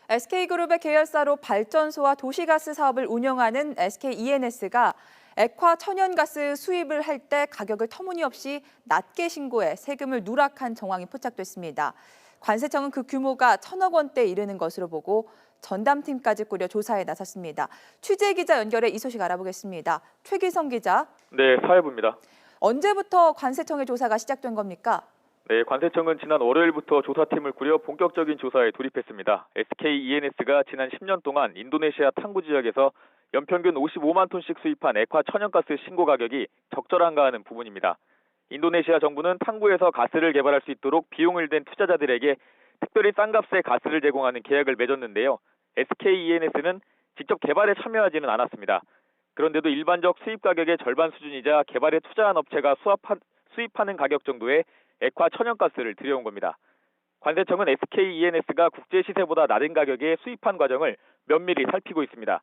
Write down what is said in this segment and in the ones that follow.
SK그룹의 계열사로 발전소와 도시가스 사업을 운영하는 SK ENS가 액화 천연가스 수입을 할 때 가격을 터무니없이 낮게 신고해 세금을 누락한 정황이 포착됐습니다. 관세청은 그 규모가 1,000억 원대에 이르는 것으로 보고 전담팀까지 꾸려 조사에 나섰습니다. 취재 기자 연결해 이 소식 알아보겠습니다. 최기성 기자. 네, 사회부입니다. 언제부터 관세청의 조사가 시작된 겁니까? 네, 관세청은 지난 월요일부터 조사팀을 꾸려 본격적인 조사에 돌입했습니다. SK ENS가 지난 10년 동안 인도네시아 탕구 지역에서 연평균 55만 톤씩 수입한 액화 천연가스 신고 가격이 적절한가 하는 부분입니다. 인도네시아 정부는 탕구에서 가스를 개발할 수 있도록 비용을 댄 투자자들에게 특별히 싼 값에 가스를 제공하는 계약을 맺었는데요. SK ENS는 직접 개발에 참여하지는 않았습니다. 그런데도 일반적 수입 가격의 절반 수준이자 개발에 투자한 업체가 수입하는 가격 정도의 액화 천연가스를 들여온 겁니다. 관세청은 SK ENS가 국제 시세보다 낮은 가격에 수입한 과정을 면밀히 살피고 있습니다.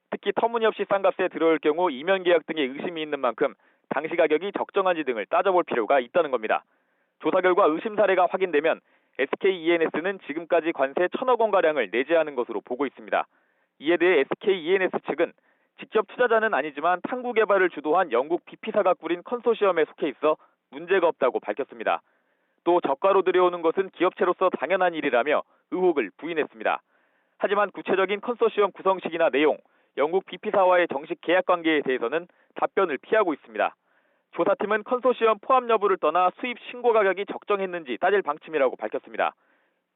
특히 터무니없이 싼 값에 들어올 경우 이면 계약 등의 의심이 있는 만큼 당시 가격이 적정한지 등을 따져볼 필요가 있다는 겁니다. 조사 결과 의심 사례가 확인되면 SK ENS는 지금까지 관세 1,000억 원가량을 내재하는 것으로 보고 있습니다. 이에 대해 SK ENS 측은 직접 투자자는 아니지만 탕구 개발을 주도한 영국 BP사가 꾸린 컨소시엄에 속해 있어 문제가 없다고 밝혔습니다. 또 저가로 들여오는 것은 기업체로서 당연한 일이라며 의혹을 부인했습니다. 하지만 구체적인 컨소시엄 구성식이나 내용, 영국 BP사와의 정식 계약 관계에 대해서는 답변을 피하고 있습니다. 조사팀은 컨소시엄 포함 여부를 떠나 수입 신고 가격이 적정했는지 따질 방침이라고 밝혔습니다.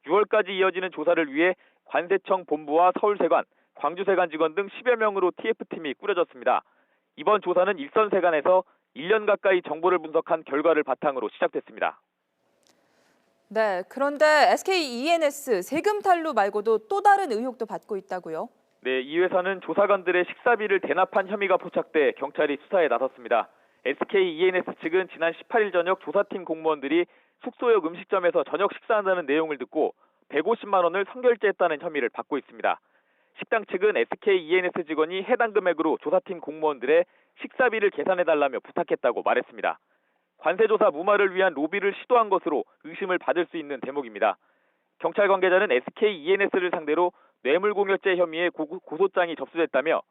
6월까지 이어지는 조사를 위해 관세청 본부와 서울세관, 광주세관 직원 등 10여 명으로 TF팀이 꾸려졌습니다. 이번 조사는 일선세관에서 1년 가까이 정보를 분석한 결과를 바탕으로 시작됐습니다. 네, 그런데 SK ENS 세금 탈루 말고도 또 다른 의혹도 받고 있다고요? 네, 이 회사는 조사관들의 식사비를 대납한 혐의가 포착돼 경찰이 수사에 나섰습니다. SK ENS 측은 지난 18일 저녁 조사팀 공무원들이 숙소역 음식점에서 저녁 식사한다는 내용을 듣고 150만 원을 선결제했다는 혐의를 받고 있습니다. 식당 측은 SK ENS 직원이 해당 금액으로 조사팀 공무원들의 식사비를 계산해달라며 부탁했다고 말했습니다. 관세조사 무마를 위한 로비를 시도한 것으로 의심을 받을 수 있는 대목입니다. 경찰 관계자는 SK ENS를 상대로 뇌물공여죄 혐의의 고소장이 접수됐다며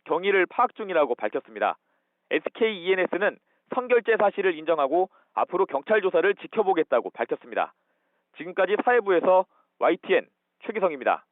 경위를 파악 중이라고 밝혔습니다. SK ENS는 선결제 사실을 인정하고 앞으로 경찰 조사를 지켜보겠다고 밝혔습니다. 지금까지 사회부에서 YTN 최기성입니다.